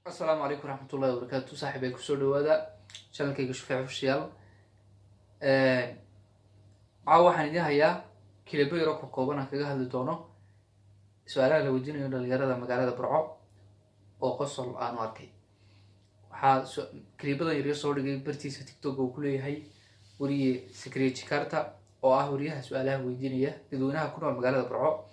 السلام عليكم ورحمة الله وبركاته. صاحبي كسر دوادا channel كيك شوفي official. عاوة حنيدها هي كليبي يروح كوبانا كجاه لدونه سؤالها لو جينا يقول الجرادة مقالة برعو أو قصة أنواركي. كليبي ده يريد صور جيب برتيس تيك توك وكله هاي وري سكريتش كارتا أو وريها سؤالها ويجينيه بدونها كلها مقالة برعو.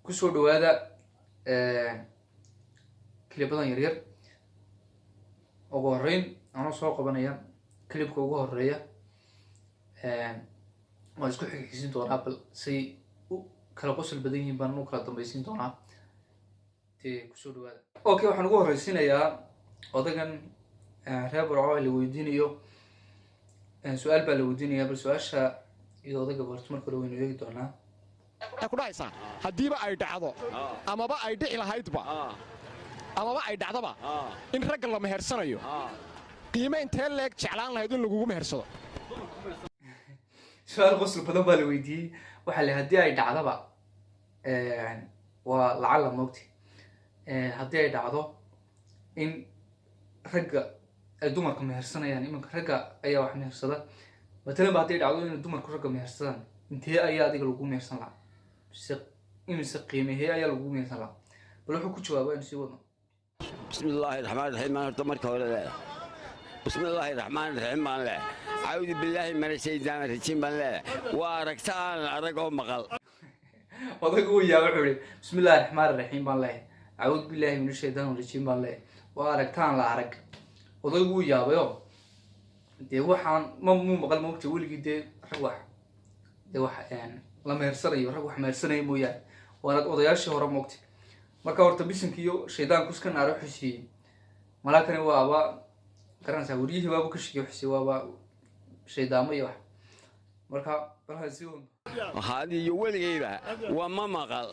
كسر دوادا كليبادان yaryar ugu horeyn aan soo qabanaya klibka ugu horeeya waan isku xigxiisin doonaa bal si kala qosol badan yihiin baan u kala dambaysiin doonaa ku soo dhawaada. Okay, waxaan ugu horeysinayaa odagan reer Burco la weydiinayo su'aal baa la weydiinayaa bal su'aasha iyo odaga barto marka la weydiinayo eegi doonaa ku dhaysa hadiiba ay dhacdo amaba ay dhici lahaydba amaba ay dhacdaba in rag la mehersanayo qiime intee leeg jeclaan lahayd in lagu mehersado. su'aal qosol badan baa la weydiiyay waxa la hadii ay dhacdaba waa lacala moogti hadii ay dhacdo in ragga ay dumarka mehersanayaan imanka ragga ayaa wax mehersada matalan hadii ay dhacdo in dumarku ragga mehersadaan intee ayaa adiga lagu mehersan lahaa imisa qiimeeyay ayaa lagu mehersan lahaa bal wuxuu ku jawaabay in si wadno بسم الله الرحمن الرحيم أنا تمرك ولا لا بسم الله الرحمن الرحيم ما لا أعوذ بالله من الشيطان الرجيم ما لا واركتان أرقهم مقال وضعوا يا وحوري بسم الله الرحمن الرحيم ما لا أعوذ بالله من الشيطان الرجيم ما لا واركتان لا أرق وضعوا يا بيو دي وحان مو مقال مو تقول كده روح دي وح يعني لما يرسل روح ما يرسل مويا وأنا وضياش هو رموكتي marka horta bisinkiyo shaydaanku iska naaro xishii malaakani waaba garanaysaa wariyihii waaba ka shigiyo xishii waaba shaydaamo iyo wax marka bal si uu هذه ولغيبة وما مقال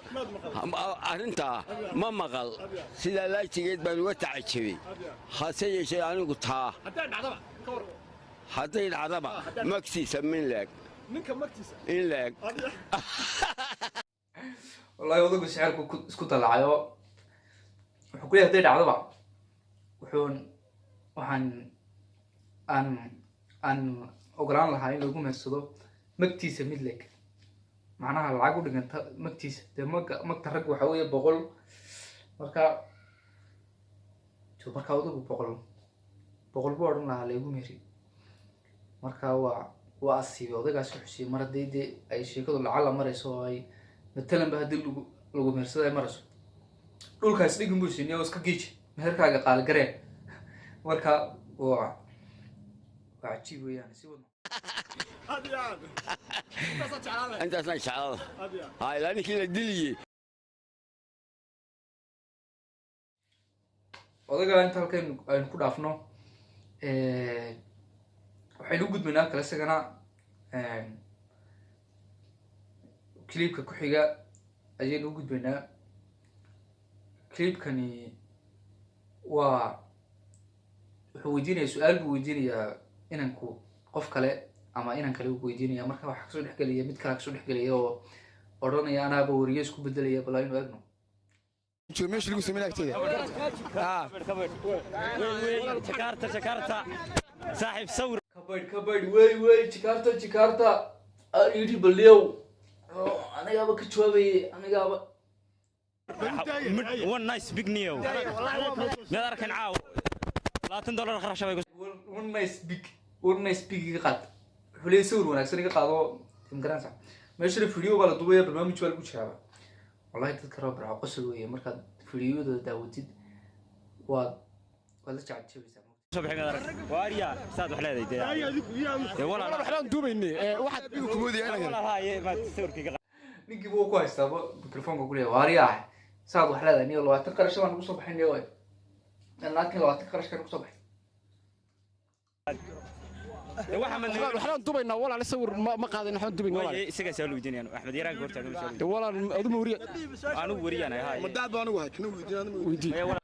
أنت ما مقال سيدا لا تجد بالوتع الشبي خاصية شيء أنا قلتها حتى العظمة مكسيسة من لك إن لك والله وضعوا شعركم اسكت العيو وحكولي هدي دعوة أن أقران لها إن لقوا مرسدو مكتيسة مدلك معناها العقود إن مكتيسة ده مكترك وحوية بقول مركا شو مركا وضعوا بقول بورن لها لقوا مري مركا وأسيب وضعوا شحشي مرة دي أي شيء كده العالم مرة سواي مثلاً بهدي لو مرسل أي مرة دول كاس ليجن بوسين يا وسك جيش مهركا قال قرين مركا وعجيب يعني سوى أنت أصلا شعار هاي لأنك كذا دليل وذاك أنت هالكين نقول عفنو وحلو جد منك لسه كنا كليبك كحيجة أجين وجود بينا كليب كني هو يديني سؤال بويديني إنكو قف كله أما إنك لو بويديني أمرك واحد كسر حكي لي ميت كلا كسر حكي لي أو أراني أنا بوريس كو بدل لي بلاين وابنه شو مش اللي قسمنا كتير شكارتا صاحب ثور كبر وي شكارتا أريد بليو أنا جاب كتشوبي أنا جاب ون نايس بيج نيو نقدر كان عاو $30 خرج شوي ون نايس بيج قط حلي يسور وناكسر قاضو تمكرانسا ماشي الفيديو ولا دوبيا برنامج شوال كوشابا والله تذكر برا قصة ويا مركز فيديو داوتيد ولا تعب شوي صبح نقدر واريا استاذ وحلاده دي والله وحنا ندوبيني واحد بيكم كوميدي انا والله هاي ما تسوركي ninkii buu ku haystaa mikrofoonka ku leeyahay waariyaah saad wax leedahay niyo 20 qarash baan ugu soo baxay way laakiin 20 qarash kan ugu soo baxay وحنا ندوبينا والله لا صور ما قاعدين نحن ندوبين والله isaga soo luudin احمد يران goorta والله ادم وري انا وريان هاي مدعب انا واحد كنا ويدين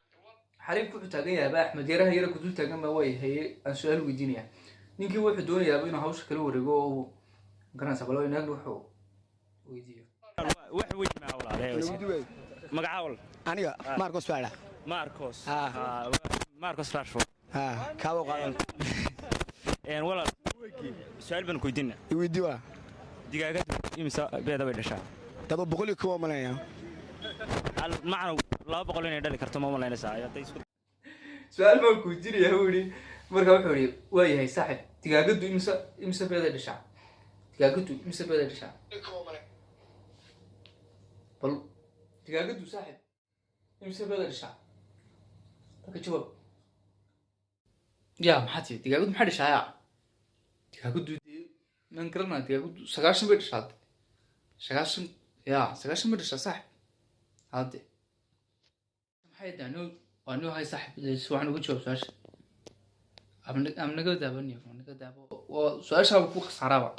xariif ku taagan yahay Axmed Yaraha yara ku dul taagan ma way hay aan su'aal weydiinaya ninkii wuxuu doonayaa inuu hawsha kala wareego oo garanaysa bal inaad wuxuu weydiiyo wax weyn ma hawlaha magacaawal aniga Marcos Faala ماركوس ها. ماركوس راشفورد ها كابو قادم والله سؤال بن كويدنا يوديوا دقيقة يمسا بيدا بيدشا تبا بقول لك هو ملايا معنا لا بقول إني دلك كرتما ولا نسا su-aal baan ku jiraya buu yidhi markaa wuxuu yidhi waa yahay saaxib digaagaddu imse beeday dhashaa digaagaddu imse beeday dhashaa bal digaagaddu saaxib imse beeday dhashaa marka jawaab ya maxaa tihi digaagaddu maxay dhashaa yaa digaagaddu dee maan garanaa digaagaddu 90 bay dhashaa 90 ya 90 bay dhashaa saaxib hadde maxay daano وأنا هاي صاحب سواء نقول شو سؤال أم نقول دابني أم نقول دابو وسؤال شو بكون خسارة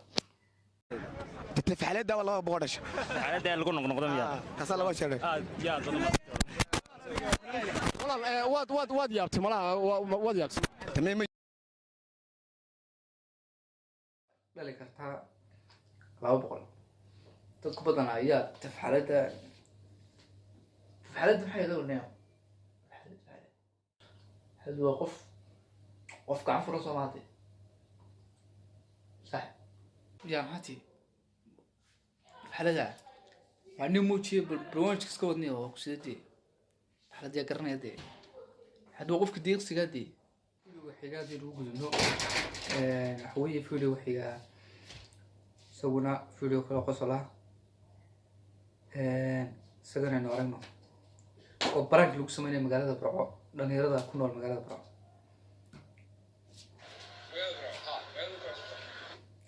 تتلف عليه ده والله بقولش على ده اللي قلنا نقدم يا كسر الله شر يا والله واد يابت ملا واد يابت تمام لا كرتها لا بقول تقبض أنا يا تفعلت محي ذو النيام هذا وقف كان فرصة ماضي صح يا ماتي بحال هذا وعني موتشي بالبرونج كسكودني وكسيتي بحال هذا قرني هذا هذا وقف كديق سيغادي وحيغادي لو غزنو حويه فيديو وحيغا سوينا فيديو كلا قصلا سغنا نورنو وبرانك لو سمينا مغالده برعو dhalinyarada ku nool magaalada Barco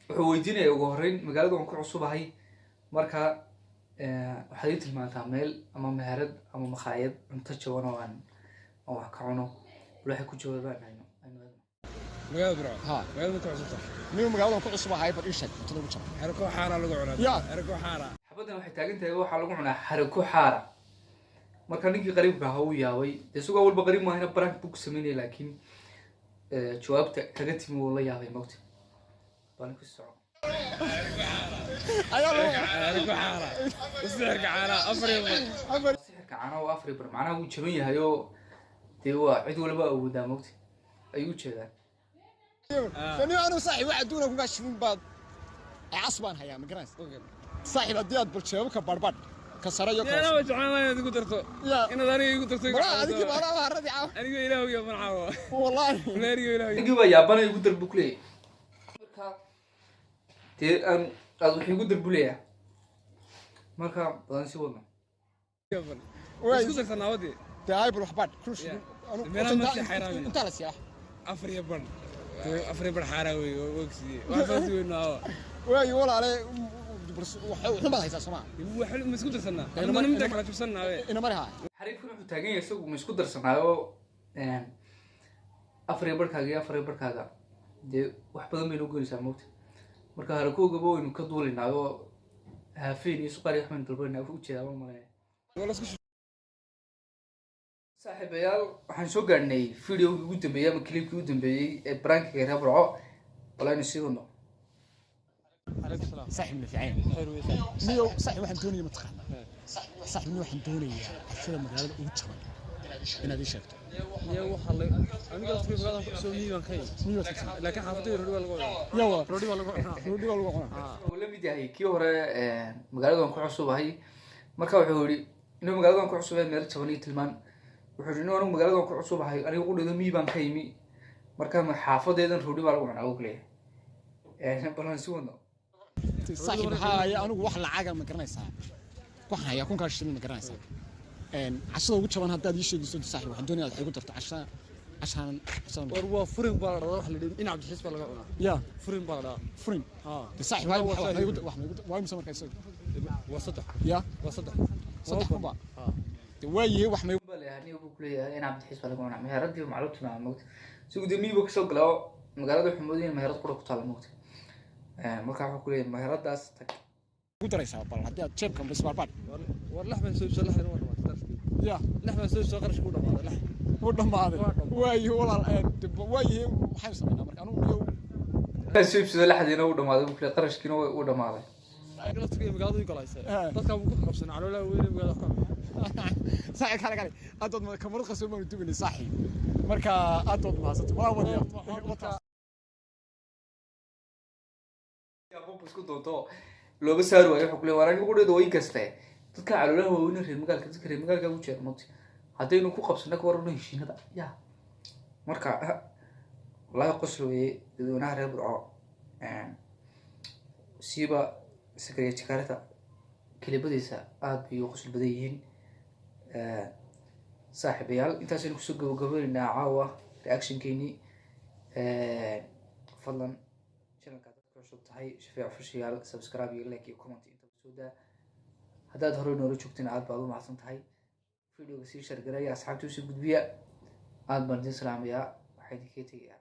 wuxuu weydiinaya ugu horeyn magaalada aan ku cusubahay marka waxay tilmaantaa meel ama meherad ama makhaayad cunto jaban oo aan wax ka cuno waxay ku jawaabaan ayno magaalada Barco ها magaalada ku cusubta مين مقاولة كل أسبوع هاي بريشة تدور بتشرب xarako xaara lagu cunaa يا xarako xaara xabadan waxay taagan tahay waxa lagu cunaa xarako xaara marka ninkii qariibka ahaa uu yaabay dee sugaa walba qariib maahina prank buu ku sameynaya laakiin jawaabta kaga timi wuu la yaabay mogta baan ku soco xarako xaara sixirka xaara afar sixirka caana oo afar bar macnaha wuu jaban yahay oo dee waa cid walba awoodaa mogta ayuu jeedaan فني أنا صاحي واحد دونا كنا شفين بعض عصبان هيا مقراس صاحي بديات بالشباب كبربر كسرة يوكس أنا ما جعان أنا تقول ترتو يا إن ذاني يقول ترتو برا هذيك برا ما هردي عاو أنا يقول إلهي يا فرعون والله لا يقول إلهي ninkii baa yaabana igu darbu ku leeyahay marka dee aan aad wax igu darbu leeyahay marka badan si wadno يا فرعون وين إيش كنت ناودي تعال بروح بعد كلش ميرا ما في حيران أنت على سياح أفر بر أفر بر حاراوي وكسي وحفظ وينه وين ولا عليه وحنا ما هي سما هو حلو مسكوت سنة أنا ما نمدك على سنة إنه ما هي xariifkan wuxuu taagan yahay isagu ma isku darsanaayo afar barkaaga iyo afar barkaaga dee wax badan bay noo goynaysaa moogta marka harakowgaba waynu ka duulinaayo haafeen iyo suqaar iyo axmed dalbanaa wuxuu ujeedaa ma malaya ولا سكش saaxiibayaal waxaan soo gaadhnay videogii ugu dambeeyey ama clipkii ugu dambeeyey ee brankiga reer Barco walaynu sii wadno صاحي من الفعين ميو صاحي واحد دوني متقن صاحي من واحد دوني عشان مقالة وجهه أنا دي شفت يا وحلا أنا قلت في بلاد سو ميوان كاي ميو تكسر لكن حافظي رودي ولا قوي يلا رودي ولا قوي رودي ولا قوي wuxuu la mid yahay kii hore magaaladan ku cusubahay marka wuxuu yidhi inuu magaaladan ku cusubay meel jaban iyo tilmaan wuxuu yidhi inuu anigu magaaladan ku cusubahay anigu u dhido mii baan ka yimi marka xaafadeedan roodhi baa lagu cunaa ugu leeyahay balan si wadno صاحب هاي أنا واحد العاقل ما قرنا يسا واحد يكون كاشتري ما قرنا يسا عشان وجه من هذا يشيء يصير صاحب واحد دنيا يقول ترت عشان وروا فرن بارد واحد اللي إن عبد الحسب ولا قوي يا فرن بارد فرين صاحب هاي واحد يقول واحد مسمى كيسوي وسطح يا وسطح صدق حبا وايه واحد ما bal yani wuxuu ku leeyahay in abd xisba lagu cunaa meheradii macluutuna moogta si uu damiiba ka soo galaa magaalada xumuudin meherad qura ku taal moogta marka wuxuu ku leeyahay meheradaas tag قدر يسا بال هذا تشيب كم بس باربار واللحم سوي سو لحم ولا يا لحم سوي سو قرش كودا هذا لحم ودم هذا وايه والله وايه حيوس منه مركانو يو suubsida la xadiina uu dhamaaday uu kale qarashkiina uu dhamaaday aniga laftiga magaalada galaysay dadka ugu qabsan caloolaha weyn magaalada صحيح كان قال أدود كمرد خسوم من تبني صحي مركا أدود ما صرت ما ودي yaa qofku isku doonto looga saari waayo wuxuu ku leeyahay aniga qudheedu way kastay dadka caloolaha waaweyn reer magaalka dadka reer magaalka u jeer moti haddaynu ku qabsano ka warano heshiinada yaa marka wallahi qosol weeye dadweynaha reer burco siiba sakariya jikaarta kilibadiisa aad bay u qosol badan yihiin saaxiibayaal intaasaynu kusoo gabagabaynaynaa caawa reactionkeynii fadlan channelka dadka cusub tahay Shafii Official subscribe iyo like iyo comment inta soo daa haddaad hore noola joogteen aad baad u mahadsan tahay videoga sii share gareeya asxaabta u sii gudbiya aad baan idin salaamayaa waxaa idinka tagayaa